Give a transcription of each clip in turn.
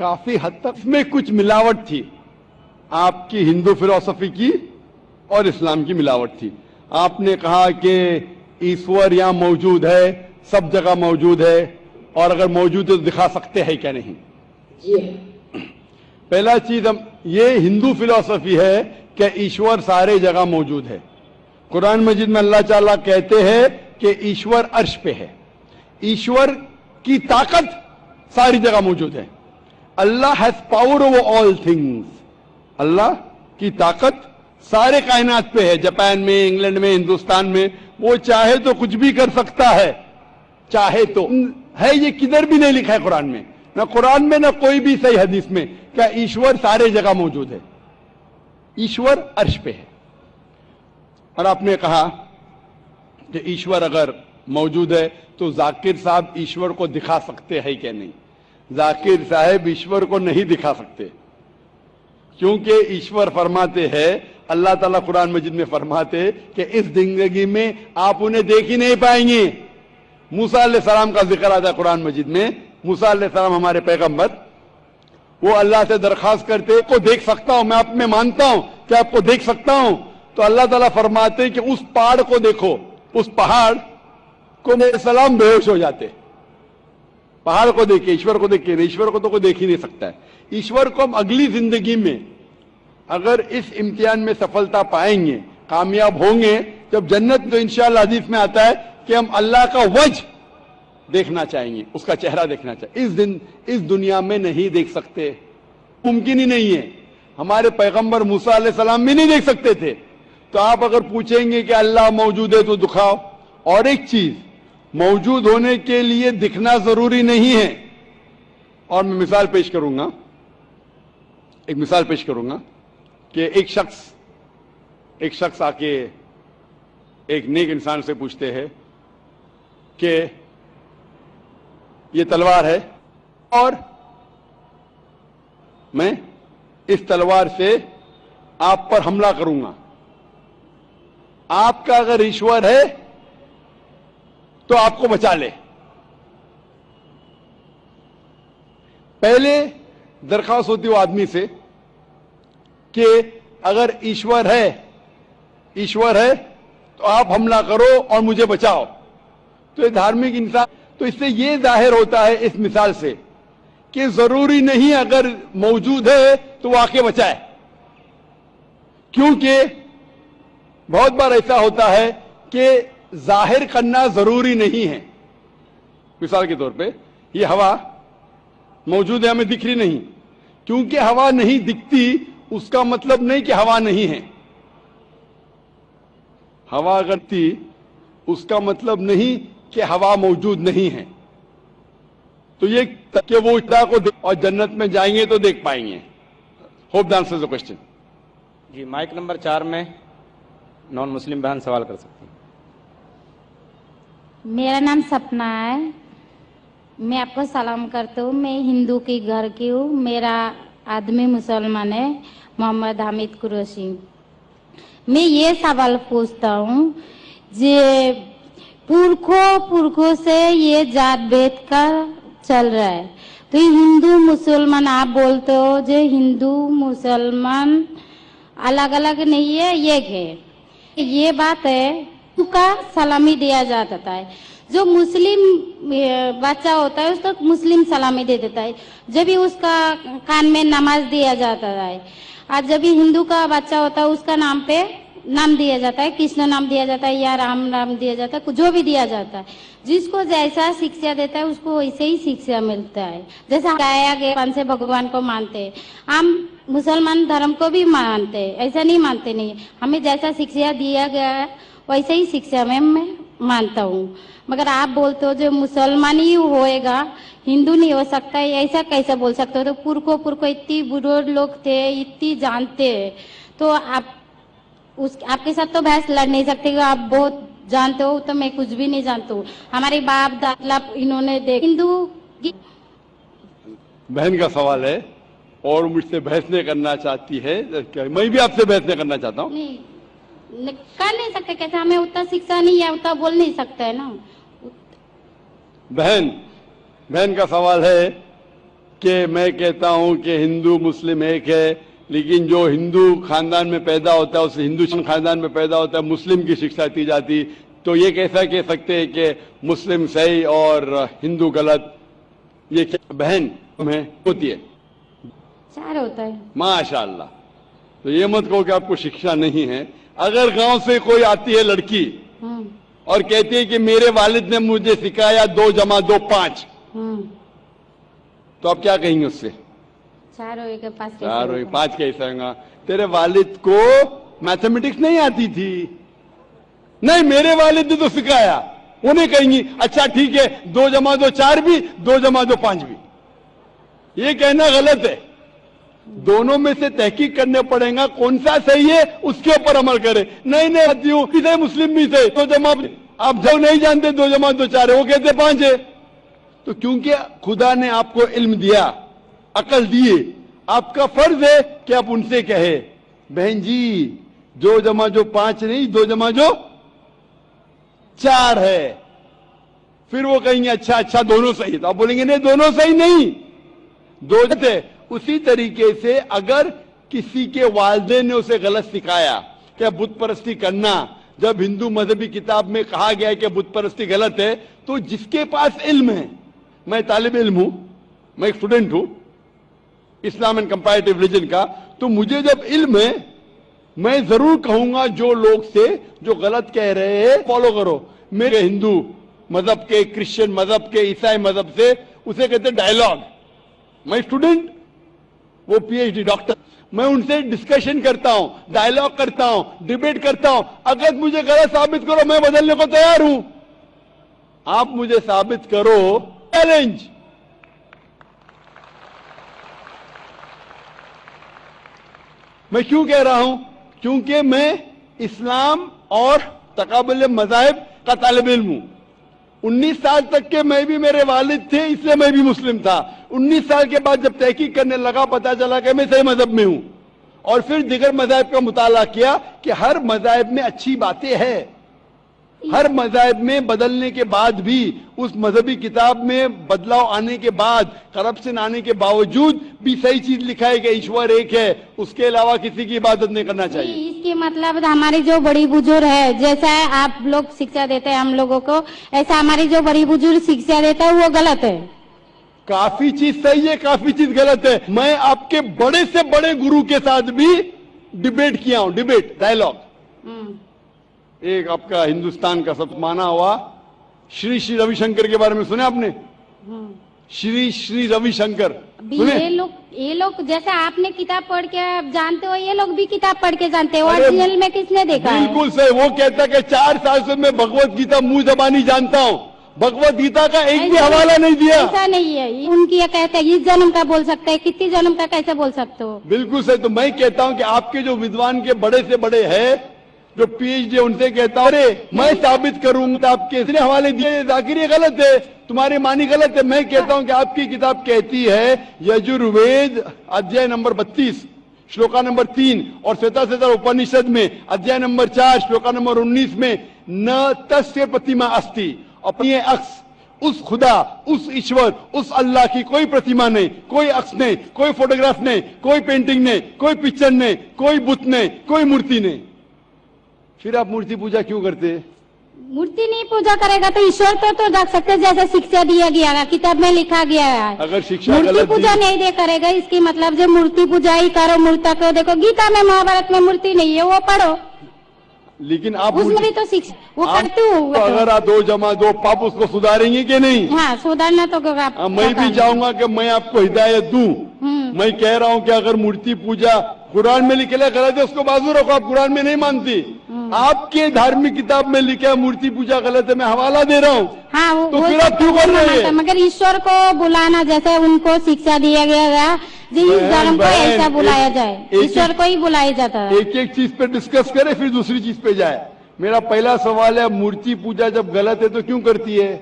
काफी हद तक इसमें कुछ मिलावट थी, आपकी हिंदू फिलॉसफी की और इस्लाम की मिलावट थी। आपने कहा कि ईश्वर यहाँ मौजूद है, सब जगह मौजूद है, और अगर मौजूद है तो दिखा सकते हैं क्या नहीं। पहला चीज ये हिंदू फिलॉसफी है कि ईश्वर सारे जगह मौजूद है। कुरान मजीद में अल्लाह ताला कहते हैं कि ईश्वर अर्श पे है, ईश्वर की ताकत सारी जगह मौजूद है। Allah has power over all things, अल्लाह की ताकत सारे कायनात पे है। जापान में, इंग्लैंड में, हिंदुस्तान में, वो चाहे तो कुछ भी कर सकता है, चाहे तो है। ये किधर भी नहीं लिखा है कुरान में, ना कुरान में ना कोई भी सही हदीस में, क्या ईश्वर सारे जगह मौजूद है। ईश्वर अर्श पे है। और आपने कहा कि ईश्वर अगर मौजूद है तो जाकिर साहब ईश्वर को दिखा सकते हैं क्या नहीं। जाकिर साहब ईश्वर को नहीं दिखा सकते, क्योंकि ईश्वर फरमाते हैं, अल्लाह ताला कुरान मजीद में फरमाते कि इस जिंदगी में आप उन्हें देख ही नहीं पाएंगे। मूसा अलैहिस्सलाम का जिक्र आता है कुरान मजीद में। मूसा अलैहिस्सलाम हमारे पैगंबर, वो अल्लाह से दरखास्त करते को देख सकता हूं, मैं आप में मानता हूं कि आपको देख सकता हूं। तो अल्लाह ताला फरमाते कि उस पहाड़ को देखो, उस पहाड़ को मेरे सलाम बेहोश हो जाते। पहाड़ को देखे, ईश्वर को देखे, ईश्वर को तो कोई देख ही नहीं सकता है। ईश्वर को हम अगली जिंदगी में अगर इस इम्तिहान में सफलता पाएंगे, कामयाब होंगे, जब जन्नत, तो इंशाअल्लाह हदीस में आता है कि हम अल्लाह का वजह देखना चाहेंगे, उसका चेहरा देखना चाहिए। इस दुनिया में नहीं देख सकते, मुमकिन ही नहीं है। हमारे पैगंबर मूसा अलैहिस्सलाम भी नहीं देख सकते थे। तो आप अगर पूछेंगे कि अल्लाह मौजूद है तो दिखाओ। और एक चीज, मौजूद होने के लिए दिखना जरूरी नहीं है। और मैं मिसाल पेश करूंगा, एक मिसाल पेश करूंगा कि एक शख्स आके एक नेक इंसान से पूछते हैं कि ये तलवार है और मैं इस तलवार से आप पर हमला करूंगा, आपका अगर ईश्वर है तो आपको बचा ले। पहले दरखास्त होती वो आदमी से कि अगर ईश्वर है तो आप हमला करो और मुझे बचाओ। तो ये धार्मिक इंसान, तो इससे ये जाहिर होता है इस मिसाल से कि जरूरी नहीं अगर मौजूद है तो वो आके बचाए, क्योंकि बहुत बार ऐसा होता है कि जाहिर करना जरूरी नहीं है। मिसाल के तौर पे ये हवा मौजूद है, हमें दिख रही नहीं, क्योंकि हवा नहीं दिखती उसका मतलब नहीं कि हवा नहीं है। हवा अगर थी उसका मतलब नहीं कि हवा मौजूद नहीं है। तो ये कि वो इतना को और जन्नत में जाएंगे तो देख पाएंगे। Hope the answer the question. जी, माइक नंबर 4 में नॉन मुस्लिम बहन सवाल कर सकती हैं। मेरा नाम सपना है, मैं आपको सलाम करती हूँ। मैं हिंदू के घर की हूँ, मेरा आदमी मुसलमान है, मोहम्मद हामिद कुरैशी। मैं ये सवाल पूछता हूँ, जे पुरखों से ये जात भेद का चल रहा है, तो हिंदू मुसलमान आप बोलते हो, जो हिंदू मुसलमान अलग अलग नहीं है, एक है। ये बात है, का सलामी दिया जाता है। जो मुस्लिम बच्चा होता है उसको मुस्लिम सलामी दे देता है, जब भी उसका कान में नमाज दिया जाता है। और जब भी हिंदू का बच्चा होता है उसका नाम पे नाम दिया जाता है, कृष्ण नाम दिया जाता है या राम नाम दिया जाता है, जो भी दिया जाता है। जिसको जैसा शिक्षा देता है उसको वैसे ही शिक्षा मिलता है। जैसा गाया गया से भगवान को मानते हैं, हम मुसलमान धर्म को भी मानते हैं, ऐसा नहीं मानते नहीं। हमें जैसा शिक्षा दिया गया है वैसे ही शिक्षा में मैं मानता हूँ। मगर आप बोलते हो जो मुसलमान ही होएगा, हिंदू नहीं हो सकता है, ऐसा कैसे बोल सकते हो? तो पुरखों इतनी बुजुर्ग लोग थे, इतनी जानते हैं, तो आप आपके साथ तो बहस लड़ नहीं सकते। आप बहुत जानते हो, तो मैं कुछ भी नहीं जानता हूँ। हमारे बाप दादा इन्होंने देख हिंदू बहन का सवाल है और मुझसे बहस नहीं करना चाहती है। मैं भी आपसे बहस नहीं करना चाहता हूँ। नहीं कर नहीं सकते, कैसे? हमें उतना शिक्षा नहीं है, उतना बोल नहीं सकते है ना। बहन का सवाल है کہ میں کہتا ہوں کہ ہندو مسلم ایک ہے، لیکن جو ہندو خاندان میں پیدا ہوتا ہے اسے ہندو خاندان میں پیدا ہوتا ہے، مسلم کی شکشا دی جاتی، تو یہ کیسا کہہ سکتے ہیں کہ مسلم صحیح اور ہندو غلط؟ یہ کیا بہن میں ہوتی ہے؟ چار ہوتا ہے. ماشاءاللہ. تو یہ مت کہو کہ آپ کو شکشا نہیں ہے. اگر گاؤں سے کوئی آتی ہے لڑکی اور کہتی ہے کہ میرے والد نے مجھے سکھایا 2 + 2 = 5، تو آپ کیا کہیں گے اس سے؟ 4 ہوئے کہ 5 کیسے 4 ہوئے ہوگا؟ 5 کیسے ہوگا؟ تیرے والد کو میتھمیٹکس نہیں آتی تھی؟ نہیں، میرے والد نے تو سکھایا. انہیں کہیں گی اچھا ٹھیک ہے 2 + 2 = 4 بھی، 2 + 2 = 5 بھی. یہ کہنا غلط ہے. دونوں میں سے تحقیق کرنے پڑے گا کون سا صحیح ہے، اس کے اوپر عمل کرے. نہیں ہوں مسلم بھی تھے 2 = آپ جو نہیں جانتے 2 + 2 = 4 ہے، وہ کہتے 5 ہے. تو کیونکہ خدا نے آپ کو علم دیا، عقل دیے، آپ کا فرض ہے کہ آپ ان سے کہے بہن جی 2 + 2 = 5 نہیں، 2 + 2 = 4 ہے. پھر وہ کہیں گے اچھا دونوں صحیح. تو آپ بولیں گے نہیں دونوں صحیح نہیں، 2 تھے. اسی طریقے سے اگر کسی کے والدین نے اسے غلط سکھایا کہ بت پرستی کرنا، جب ہندو مذہبی کتاب میں کہا گیا ہے کہ بت پرستی غلط ہے، تو جس کے پاس علم ہے، میں طالب علم ہوں، میں ایک اسٹوڈنٹ ہوں اسلام اینڈ کمپیریٹو ریلیجن کا، تو مجھے جب علم ہے میں ضرور کہوں گا جو لوگ سے جو غلط کہہ رہے ہیں فالو کرو. میرے ہندو مذہب کے، کرسچن مذہب کے، عیسائی مذہب سے، اسے کہتے ہیں ڈائلاگ. میں اسٹوڈنٹ، وہ پی ایچ ڈی ڈاکٹر، میں ان سے ڈسکشن کرتا ہوں، ڈائلاگ کرتا ہوں، ڈیبیٹ کرتا ہوں. اگر مجھے غلط ثابت کرو میں بدلنے کو تیار ہوں. آپ مجھے ثابت کرو، چیلنج. میں کیوں کہہ رہا ہوں؟ کیونکہ میں اسلام اور تقابل مذاہب کا طالب علم ہوں. 19 سال تک کے میں بھی میرے والد تھے، اس لیے میں بھی مسلم تھا. 19 سال کے بعد جب تحقیق کرنے لگا پتا چلا کہ میں صحیح مذہب میں ہوں، اور پھر دیگر مذاہب کا مطالعہ کیا کہ ہر مذاہب میں اچھی باتیں ہیں. ہر مذاہب میں بدلنے کے بعد بھی، اس مذہبی کتاب میں بدلاؤ آنے کے بعد، کرپشن آنے کے باوجود بھی صحیح چیز لکھا ہے کہ ایشور ایک ہے، اس کے علاوہ کسی کی عبادت نہیں کرنا چاہیے. اس کے مطلب ہماری جو بڑی بزرگ ہے، جیسا آپ لوگ شکشا دیتے ہیں ہم لوگوں کو، ایسا ہماری جو بڑی بزرگ شکشا دیتا ہے وہ غلط ہے. کافی چیز صحیح ہے، کافی چیز غلط ہے. میں آپ کے بڑے سے بڑے گرو کے ساتھ بھی ڈیبیٹ کیا ہوں، ڈیبیٹ، ڈائلاگ. ایک آپ کا ہندوستان کا سب مانا ہوا شری روی شنکر کے بارے میں سنے آپ نے؟ شری روی شنکر یہ لوگ جیسا آپ نے کتاب پڑھ کے جانتے ہو، یہ لوگ بھی کتاب پڑھ کے جانتے ہیں. اوریجنل میں کس نے دیکھا ہے؟ بالکل صحیح. وہ کہتا کہ 4 سال سے میں بھگوت گیتا منہ زبانی جانتا ہوں، بھگوت گیتا کا ایک بھی حوالہ نہیں دیا. ایسا نہیں ہے. ان کی یہ کہتے ہیں اس جنم کا بول سکتے ہیں، کتنی جنم کا کیسے بول سکتے ہو؟ بالکل صحیح. تو میں کہتا ہوں کہ آپ کے جو ودوان کے بڑے سے بڑے ہیں، جو پی ایچ ڈی، ان سے کہتا ہوں ارے میں ثابت کروں گا آپ کے اتنے حوالے دیے، ذاکر یہ غلط ہے، تمہاری مانی غلط ہے. میں کہتا ہوں کہ آپ کی کتاب کہتی ہے یجروید ادھیائے نمبر 32 شلوکا نمبر 3 اور سوتا اپنشد میں ادھیائے نمبر 4 شلوکا نمبر 19 میں نہ تسیہ پرتیما استی، اپنی عکس، اس خدا، اس ایشور، اس اللہ کی کوئی پرتیما نہیں، کوئی عکس نہیں، کوئی فوٹوگراف نہیں، کوئی پینٹنگ نہیں، کوئی پکچر نہیں، کوئی بت نہیں، کوئی مورتی نہیں. پھر آپ مورتی پوجا کیوں کرتے؟ مورتی نہیں پوجا کرے گا تو ایشور تو رکھ سکتے، جیسے شکشا دیا گیا ہے، کتاب میں لکھا گیا ہے. اگر شکشا مورتی غلط پوجا نہیں دے کرے گا، اس کی مطلب جو مورتی پوجا ہی کرو، مورتا کو دیکھو. گیتا میں، مہابھارت میں مورتی نہیں ہے، وہ پڑھو. لیکن آپ اس میں بھی تو شکشا وہ کرتے ہو. اگر آپ 2 + 2 پاپ اس کو سدھاریں گے کہ نہیں؟ ہاں سدھارنا تو میں بھی چاہوں گا کہ میں آپ کو ہدایت دوں. میں کہہ رہا ہوں کہ اگر مورتی پوجا قرآن میں لکھے غلط ہے، اس کو بازو رکھو. آپ قرآن میں نہیں مانتی، آپ کے دھارمک کتاب میں لکھا ہے مورتی پوجا غلط ہے، میں حوالہ دے رہا ہوں. ہاں تو پھر آپ کیوں کر رہے ہیں؟ مگر ایشور کو بلانا، جیسے ان کو شکشا دیا گیا ہے جس دھرم کو ایسا بلایا جائے، ایشور کو ہی بلایا جاتا ہے. ایک چیز پہ ڈسکس کرے پھر دوسری چیز پہ جائے. میرا پہلا سوال ہے، مورتی پوجا جب غلط ہے تو کیوں کرتی ہے؟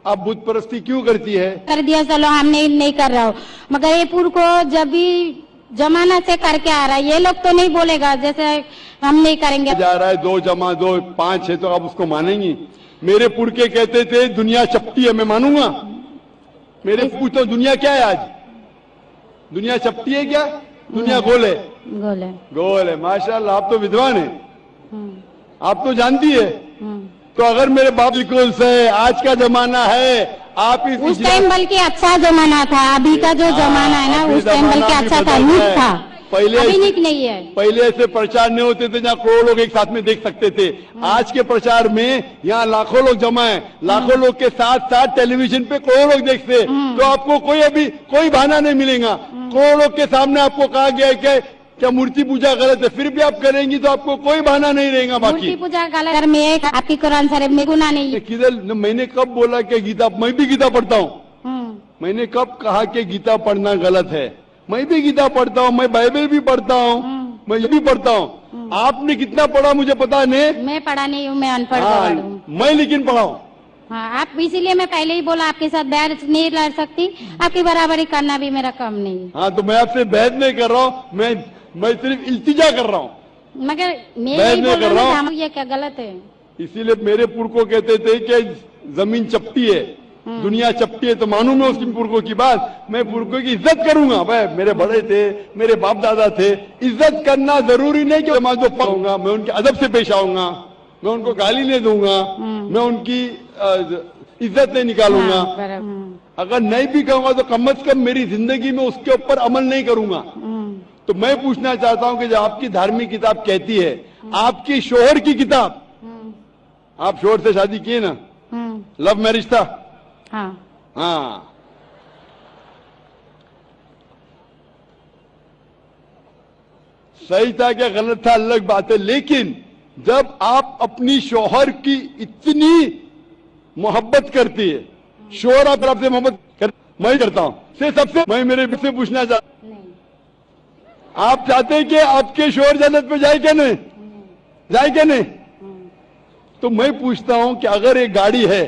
آپ بت پرستی کیوں کرتی ہے؟ کر دیا، چلو ہم نہیں کر رہا ہوں، مگر یہ پور کو جب بھی زمانہ سے کر کے آ رہا ہے، یہ لوگ تو نہیں بولے گا جیسے ہم نہیں کریں گے. جا رہا ہے 2 + 2 = 5 ہے تو آپ اس کو مانیں گی؟ میرے پورکے کہتے تھے دنیا چپٹی ہے، میں مانوں گا؟ میرے پور تو دنیا کیا ہے آج؟ दुनिया चपटी है क्या? दुनिया गोल है? गोल है। गोल है। माशाल्लाह, आप तो विद्वान है, हम्म, आप तो जानती है। हम्म। तो अगर मेरे बाप बिल्कुल से आज का जमाना है, आप उस टाइम बल्कि अच्छा जमाना था, अभी का जो जमाना है ना, उस टाइम बल्कि अच्छा था, नीक था, पहले अभी नीक नहीं है। पहले ऐसे प्रचार नहीं होते थे जहाँ करोड़ों लोग एक साथ में देख सकते थे। आज के प्रचार में यहाँ लाखों लोग जमा है, लाखों लोग के साथ साथ टेलीविजन पे करोड़ों लोग देखते, तो आपको कोई बहाना नहीं मिलेगा। करोड़ों लोग के सामने आपको कहा गया है कि क्या मूर्ति पूजा गलत है, फिर भी आप करेंगी तो आपको कोई बहाना नहीं रहेगा। बाकी मूर्ति पूजा गलत में आपकी कुरान शरीफ में गुनाह नहीं है। किधर मैंने कब बोला कि गीता, मैं भी गीता पढ़ता हूँ, मैंने कब कहा कि गीता पढ़ना गलत है? मैं भी गीता पढ़ता हूँ, मैं बाइबल भी पढ़ता हूँ, मैं ये भी पढ़ता हूँ। आपने कितना पढ़ा मुझे पता नहीं, मैं पढ़ा नहीं हूँ, मैं अनपढ़ हाँ, हूँ। मैं लेकिन पढ़ा हूँ। हाँ, आप इसीलिए मैं पहले ही बोला आपके साथ बहस नहीं लड़ सकती, आपकी बराबरी करना भी मेरा काम नहीं है। हाँ, तो मैं आपसे बहस नहीं कर रहा हूँ, मैं सिर्फ इल्तिजा कर रहा हूँ, मगर मैं बहस यही नहीं बोल कर रहा रहा हूँ, ये क्या गलत है? इसीलिए मेरे पुरखों कहते थे कि जमीन चपटी है, दुनिया चपटी है, तो मानू मैं उसकी पुरखों की बात, मैं पुरखों की इज्जत करूंगा। भाई मेरे बड़े थे, मेरे बाप दादा थे, इज्जत करना जरूरी नहीं कि मैं जो पढ़ूंगा, मैं उनके अदब से पेश आऊंगा, मैं उनको गाली नहीं दूंगा, मैं उनकी इज्जत नहीं निकालूंगा। अगर नहीं भी कहूंगा तो कम से कम मेरी जिंदगी में उसके ऊपर अमल नहीं करूंगा। तो मैं पूछना चाहता हूं कि जब आपकी धार्मिक किताब कहती है, आपकी शोहर की किताब, आप शोहर से शादी किए ना, लव मैरिज था? हाँ, सही था क्या गलत था अलग बात है, लेकिन जब आप अपनी शोहर की इतनी मोहब्बत करती है, शोहर आप आपसे मोहब्बत कर, मैं करता हूं से सबसे, मैं मेरे से पूछना चाहता, आप चाहते हैं कि आपके शोहर जन्नत पे जाए क्या नहीं? जाए क्या नहीं? तो मैं पूछता हूं कि अगर एक गाड़ी है,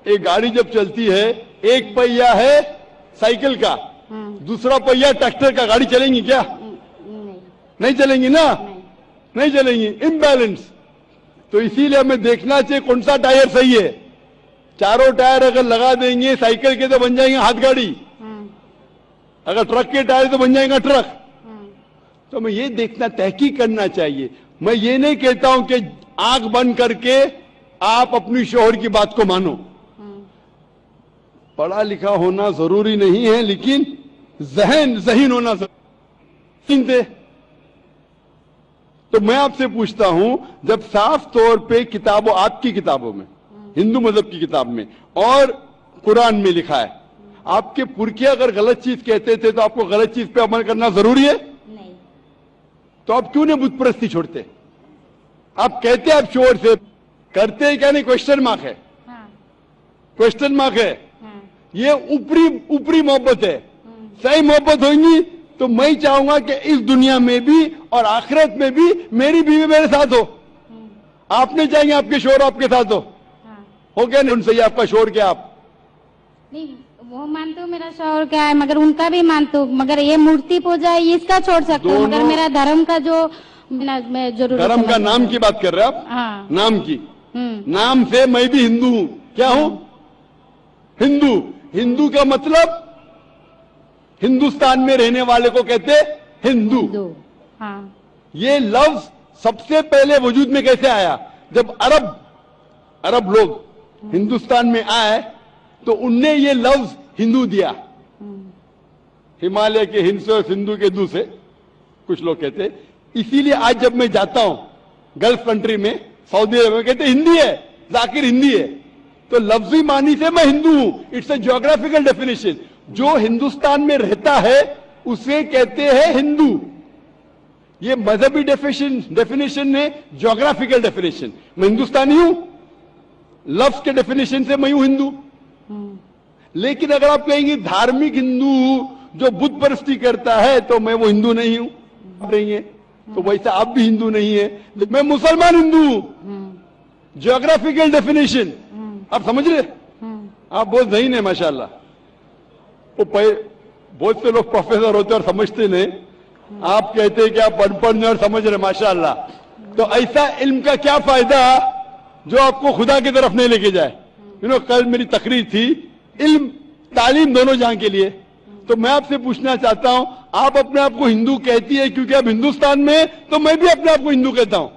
एक गाड़ी जब चलती है, एक पहिया है साइकिल का, दूसरा पहिया ट्रैक्टर का, गाड़ी चलेंगी क्या? नहीं चलेंगी ना, नहीं चलेंगी, इम्बैलेंस। तो इसीलिए हमें देखना चाहिए कौन सा टायर सही है। चारों टायर अगर लगा देंगे साइकिल के तो बन जाएंगे हाथ गाड़ी, अगर ट्रक के टायर तो बन जाएगा ट्रक। तो हमें ये देखना, तहकीक करना चाहिए। मैं ये नहीं कहता हूं कि आंख बंद करके आप अपनी शोहर की बात को मानो, पढ़ा लिखा होना जरूरी नहीं है, लेकिन ज़हीन होना जरूरी। तो मैं आपसे पूछता हूं, जब साफ तौर पे किताबों, आपकी किताबों में, हिंदू मजहब की किताब में और कुरान में लिखा है, आपके पुरखे अगर गलत चीज कहते थे तो आपको गलत चीज पे अमल करना जरूरी है? नहीं। तो आप क्यों नहीं बुत परस्ती छोड़ते? आप कहते आप शोर से करते हैं क्या नहीं? क्वेश्चन मार्क है, क्वेश्चन मार्क है। ये ऊपरी मोहब्बत है। सही मोहब्बत होगी तो मैं चाहूंगा कि इस दुनिया में भी और आखिरत में भी मेरी बीवी मेरे साथ हो। आप नहीं चाहेंगे आपके शोर आपके साथ हो क्या नहीं? सही आपका शोर क्या? आप नहीं, वो मानते हो मेरा शोहर क्या है, मगर उनका भी मानते हो, मगर ये मूर्ति पूजा है इसका छोड़ सकते हो, मगर मेरा धर्म का जो मैं जरूर, धर्म का नाम की बात कर रहे हैं आप? हाँ। नाम की, नाम से मैं भी हिंदू हूं। क्या हूं? हिंदू। हिंदू का मतलब हिंदुस्तान में रहने वाले को कहते हिंदू। हाँ। ये लफ्ज सबसे पहले वजूद में कैसे आया? जब अरब लोग हिंदुस्तान में आए तो उनने ये लफ्ज हिंदू दिया। हिमालय के हिंद से और सिंधु के दू से कुछ लोग कहते। इसीलिए आज जब मैं जाता हूं गल्फ कंट्री में, सऊदी अरब में, कहते हिंदी है, जाकिर हिंदी है। तो लफ्जी मानी से मैं हिंदू हूं। It's a geographical definition. जो हिंदुस्तान में रहता है उसे कहते हैं हिंदू। ये मजहबी डेफिनेशन ने ज्योग्राफिकल डेफिनेशन। मैं हिंदुस्तानी हूं, लफ्ज के डेफिनेशन से मैं हूं हिंदू। लेकिन अगर आप कहेंगे धार्मिक हिंदू जो बुत परस्ती करता है तो मैं वो हिंदू नहीं हूं, नहीं है, तो वैसा आप भी हिंदू नहीं है। मैं मुसलमान हिंदू हूं। ज्योग्राफिकल डेफिनेशन आप समझ रहे? आप बहुत ज़हीन है माशाल्लाह। वो बहुत से लोग प्रोफेसर होते और समझते नहीं। आप कहते हैं कि आप पढ़ और समझ रहे माशाल्लाह। तो ऐसा इल्म का क्या फायदा जो आपको खुदा की तरफ नहीं लेके जाए? कल मेरी तकरीर थी, इल्म तालीम दोनों जहां के लिए। تو میں آپ سے پوچھنا چاہتا ہوں آپ اپنے آپ کو ہندو کہتی ہے کیونکہ اب ہندوستان میں ہیں، تو میں بھی اپنے آپ کو ہندو کہتا ہوں.